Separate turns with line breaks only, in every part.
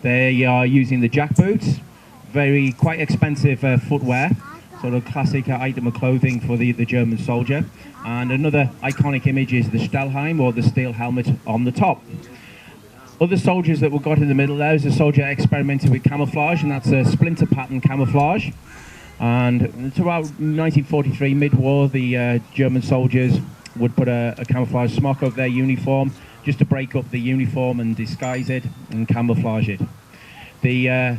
They are using the jack boots, quite expensive footwear, sort of classic item of clothing for the German soldier. And another iconic image is the Stellheim, or the steel helmet on the top. Other soldiers that were got in the middle there is a soldier experimented with camouflage, and that's a splinter pattern camouflage. And it's about 1943, mid-war, the German soldiers would put a camouflage smock over their uniform just to break up the uniform and disguise it and camouflage it. The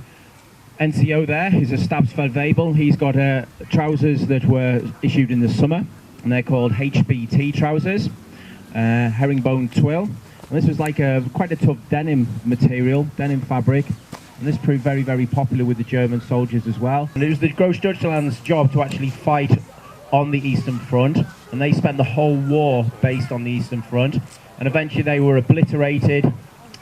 NCO there is a Stabsfeldwebel. He's got trousers that were issued in the summer, and they're called HBT trousers, herringbone twill. And this was like quite a tough denim material, denim fabric, and this proved very, very popular with the German soldiers as well. And it was the Großdeutschland's job to actually fight on the Eastern Front, and they spent the whole war based on the Eastern Front, and eventually they were obliterated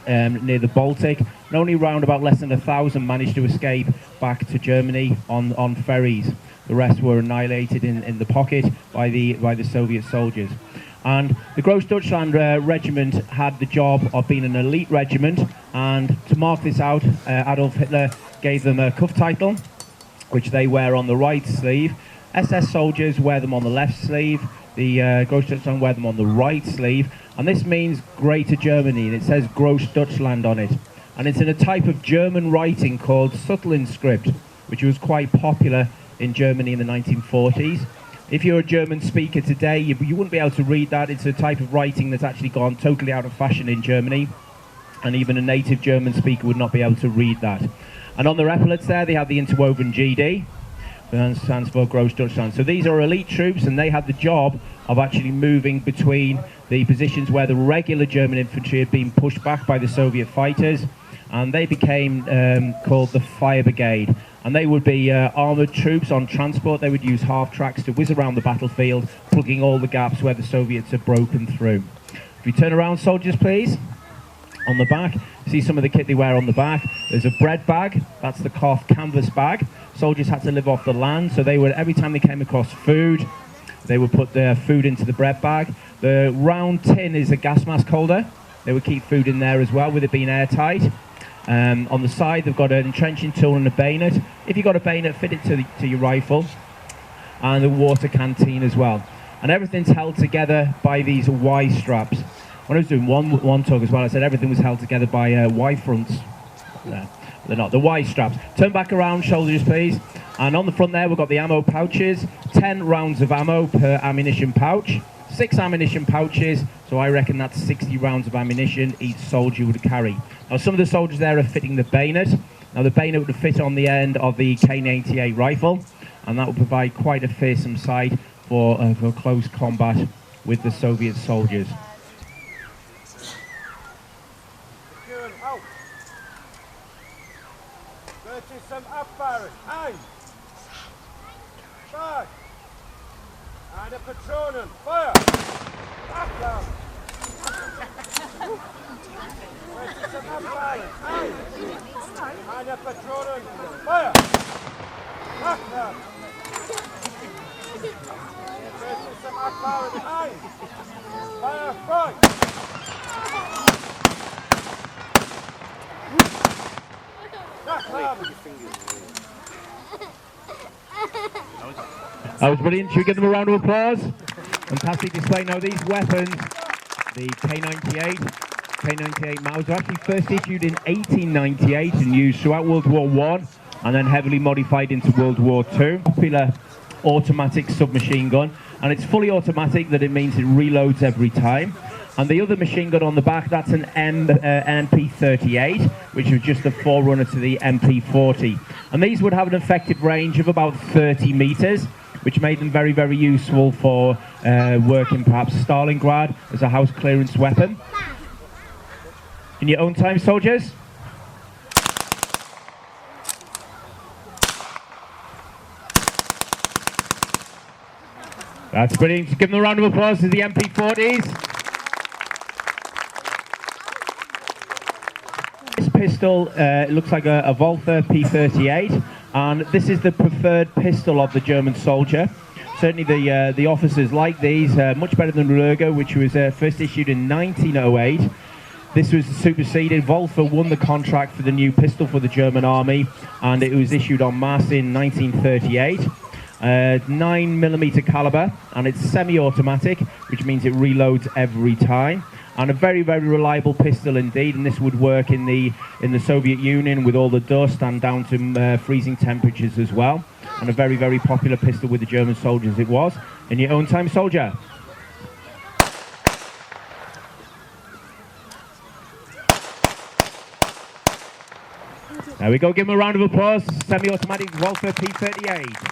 near the Baltic, and only around about less than 1,000 managed to escape back to Germany on ferries. The rest were annihilated in the pocket by the Soviet soldiers. And the Großdeutschland regiment had the job of being an elite regiment, and to mark this out, Adolf Hitler gave them a cuff title, which they wear on the right sleeve. SS soldiers wear them on the left sleeve. The Großdeutschland wear them on the right sleeve, and this means Greater Germany, and it says Großdeutschland on it. And it's in a type of German writing called Sutherland script, which was quite popular in Germany in the 1940s. If you're a German speaker today, you wouldn't be able to read that. It's a type of writing that's actually gone totally out of fashion in Germany, and even a native German speaker would not be able to read that. And on their epaulets there, they have the interwoven GD, that stands for Großdeutschland. So these are elite troops, and they had the job of actually moving between the positions where the regular German infantry had been pushed back by the Soviet fighters, and they became called the Fire Brigade. And they would be armoured troops on transport. They would use half-tracks to whiz around the battlefield, plugging all the gaps where the Soviets had broken through. If you turn around, soldiers, please. On the back, see some of the kit they wear on the back. There's a bread bag, that's the cloth canvas bag. Soldiers had to live off the land, so they would, every time they came across food, they would put their food into the bread bag. The round tin is a gas mask holder. They would keep food in there as well, with it being airtight. On the side, they've got an entrenching tool and a bayonet. If you've got a bayonet, fit it to your rifle. And a water canteen as well. And everything's held together by these Y straps. When I was doing one talk as well, I said everything was held together by Y fronts. No, they're not. The Y straps. Turn back around, soldiers, please. And on the front there, we've got the ammo pouches. 10 rounds of ammo per ammunition pouch. 6 ammunition pouches, so I reckon that's 60 rounds of ammunition each soldier would carry. Now some of the soldiers there are fitting the bayonet. Now the bayonet would fit on the end of the K98 rifle, and that would provide quite a fearsome sight for close combat with the Soviet soldiers.
Eine Patronen, Feuer! Achtung! Zum Abfahren, eine Patronen, Feuer! Achtung! Zum Abfahren, Feuer, frei!
That was brilliant. Should we give them a round of applause? Fantastic display. Now these weapons, the K98 Maus, were actually first issued in 1898 and used throughout World War I, and then heavily modified into World War II. Popular automatic submachine gun, and it's fully automatic. That it means it reloads every time. And the other machine gun on the back, that's an MP38, which was just the forerunner to the MP40. And these would have an effective range of about 30 meters, which made them very, very useful for working perhaps Stalingrad as a house clearance weapon. In your own time, soldiers. That's brilliant. Give them a round of applause to the MP40s. This pistol looks like a Walther P38, and this is the preferred pistol of the German soldier. Certainly the officers like these, much better than Ruger, which was first issued in 1908. This was superseded. Walther won the contract for the new pistol for the German army, and it was issued en masse in 1938. 9mm caliber, and it's semi-automatic, which means it reloads every time. And a very, very reliable pistol indeed, and this would work in the Soviet Union with all the dust and down to freezing temperatures as well. And a very, very popular pistol with the German soldiers it was. In your own time, soldier. There we go, give him a round of applause. Semi-automatic Walther P38.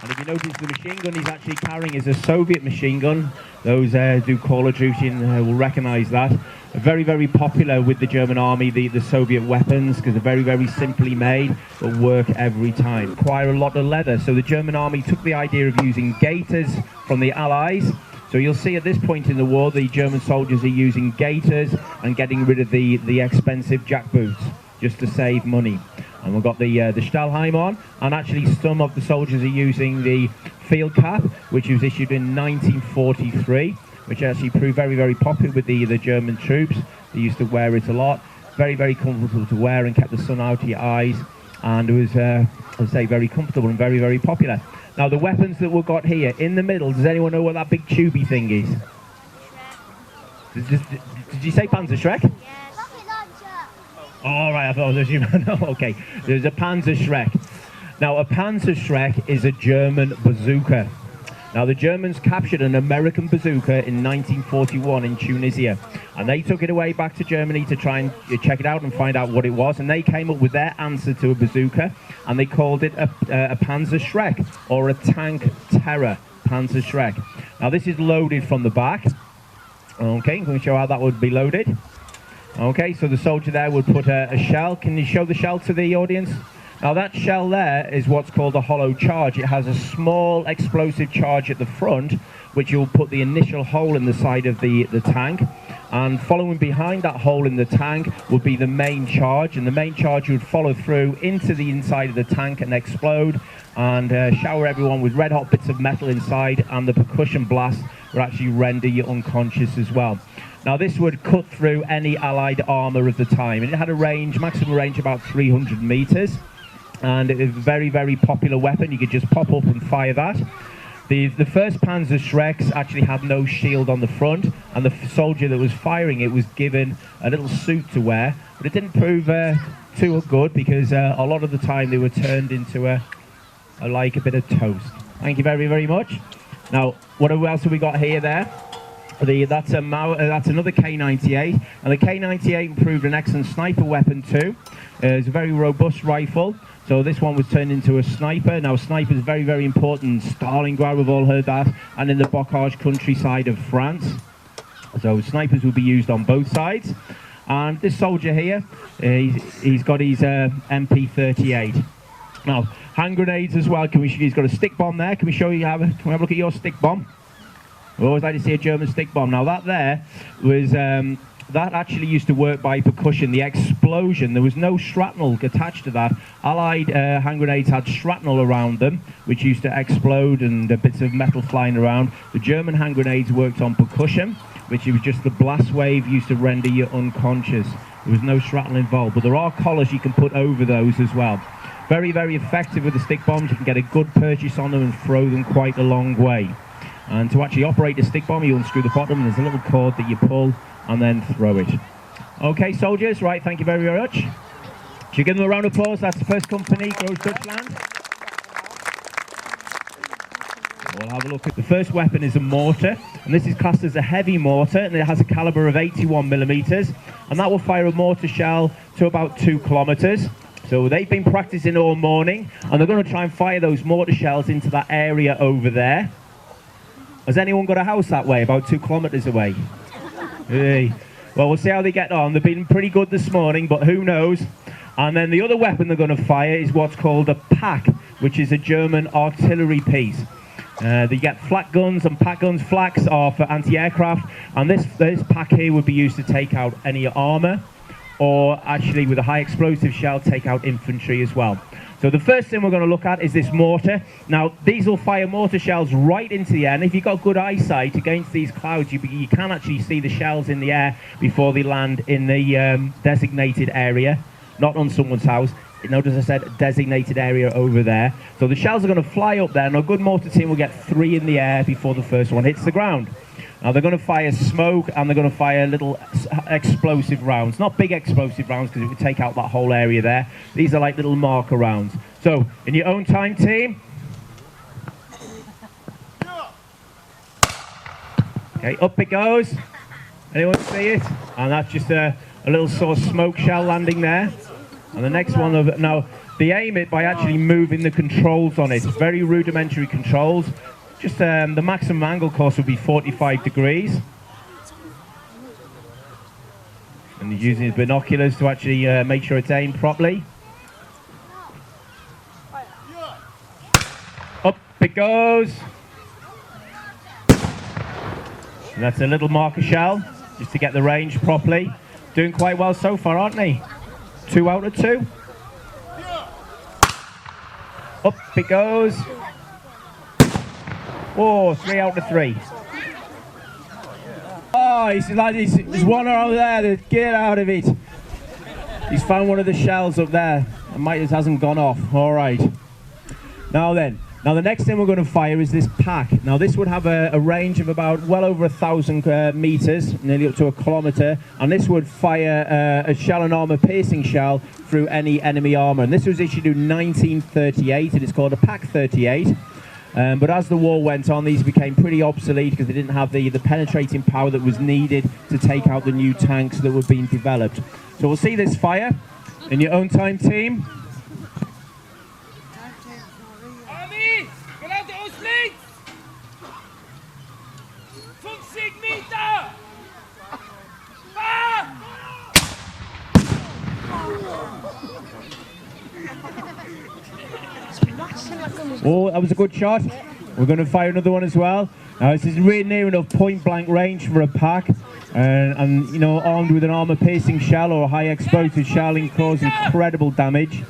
And if you notice, the machine gun he's actually carrying is a Soviet machine gun. Those do Call of Duty will recognize that. Very, very popular with the German army, the Soviet weapons, because they're very, very simply made, but work every time. Require a lot of leather, so the German army took the idea of using gaiters from the Allies. So you'll see at this point in the war, the German soldiers are using gaiters and getting rid of the expensive jackboots, just to save money. And we've got the Stahlhelm on, and actually some of the soldiers are using the field cap, which was issued in 1943, which actually proved very, very popular with the German troops. They used to wear it a lot. Very, very comfortable to wear and kept the sun out of your eyes, and it was, I'd say, very comfortable and very, very popular. Now the weapons that we've got here, in the middle, does anyone know what that big tubey thing is? Did you say Panzer Shrek? All right, I thought it was no, okay. There's a Panzer Shrek. Now, a Panzer Shrek is a German bazooka. Now, the Germans captured an American bazooka in 1941 in Tunisia, and they took it away back to Germany to try and check it out and find out what it was, and they came up with their answer to a bazooka, and they called it a Panzer Shrek, or a tank terror Panzer Shrek. Now, this is loaded from the back. Okay, I'm going to show how that would be loaded. Okay, so the soldier there would put a shell. Can you show the shell to the audience? Now that shell there is what's called a hollow charge. It has a small explosive charge at the front, which you'll put the initial hole in the side of the tank. And following behind that hole in the tank would be the main charge. And the main charge would follow through into the inside of the tank and explode and shower everyone with red hot bits of metal inside, and the percussion blast would actually render you unconscious as well. Now this would cut through any Allied armour of the time, and it had a range, maximum range about 300 metres, and it was a very, very popular weapon. You could just pop up and fire that. The first Panzer Shreks actually had no shield on the front, and the soldier that was firing it was given a little suit to wear, but it didn't prove too good, because a lot of the time they were turned into like a bit of toast. Thank you very, very much. Now, what else have we got here there? That's another K98, and the K98 proved an excellent sniper weapon too. It's a very robust rifle, so this one was turned into a sniper. Now, sniper is very, very important in Stalingrad, we've all heard that, and in the Bocage countryside of France. So snipers will be used on both sides. And this soldier here, he's got his MP38. Now, hand grenades as well. He's got a stick bomb there. Can we show you? Can we have a look at your stick bomb? We always like to see a German stick bomb. Now that there was, that actually used to work by percussion. The explosion, there was no shrapnel attached to that. Allied hand grenades had shrapnel around them, which used to explode and bits of metal flying around. The German hand grenades worked on percussion, which was just the blast wave used to render you unconscious. There was no shrapnel involved, but there are collars you can put over those as well. Very, very effective with the stick bombs. You can get a good purchase on them and throw them quite a long way. And to actually operate a stick bomb, you unscrew the bottom, and there's a little cord that you pull and then throw it. Okay, soldiers, right, thank you very, very much. Should you give them a round of applause? That's the first company, Gross Deutschland. We'll have a look at the first weapon is a mortar, and this is classed as a heavy mortar, and it has a caliber of 81mm, and that will fire a mortar shell to about 2 kilometers. So they've been practicing all morning, and they're going to try and fire those mortar shells into that area over there. Has anyone got a house that way, about 2 kilometers away? Hey. Well, we'll see how they get on. They've been pretty good this morning, but who knows? And then the other weapon they're going to fire is what's called a pack, which is a German artillery piece. They get flak guns and pack guns. Flaks are for anti-aircraft, and this pack here would be used to take out any armour or actually with a high explosive shell take out infantry as well. So the first thing we're going to look at is this mortar. Now, these will fire mortar shells right into the air, and if you've got good eyesight against these clouds, you can actually see the shells in the air before they land in the designated area, not on someone's house. Notice I said designated area over there. So the shells are going to fly up there, and a good mortar team will get 3 in the air before the first one hits the ground. Now they're going to fire smoke, and they're going to fire little explosive rounds. Not big explosive rounds, because it would take out that whole area there. These are like little marker rounds. So, in your own time, team. Okay, up it goes. Anyone see it? And that's just a little sort of smoke shell landing there. And the next one, now they aim it by actually moving the controls on it. Very rudimentary controls. Just the maximum angle, of course, would be 45 degrees. And he's using his binoculars to actually make sure it's aimed properly. Up it goes. And that's a little marker shell, just to get the range properly. Doing quite well so far, aren't they? 2 out of 2. Up it goes. Oh, 3 out of 3. Oh, there's one over there. Get out of it. He's found one of the shells up there. And Mike hasn't gone off. All right. Now then. Now the next thing we're going to fire is this pack. Now this would have a range of about well over 1,000 meters, nearly up to 1 kilometer, and this would fire a shell and armor piercing shell through any enemy armor. And this was issued in 1938, and it's called a Pack 38. But as the war went on, these became pretty obsolete because they didn't have the penetrating power that was needed to take out the new tanks that were being developed. So we'll see this fire in your own time, team. Oh, that was a good shot. We're going to fire another one as well. Now this is really near enough point blank range for a pack, and you know, armed with an armor piercing shell or a high explosive shell, can cause incredible damage.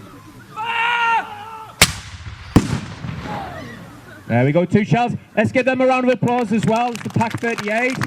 There we go, 2 shells. Let's give them a round of applause as well. It's the Pack 38.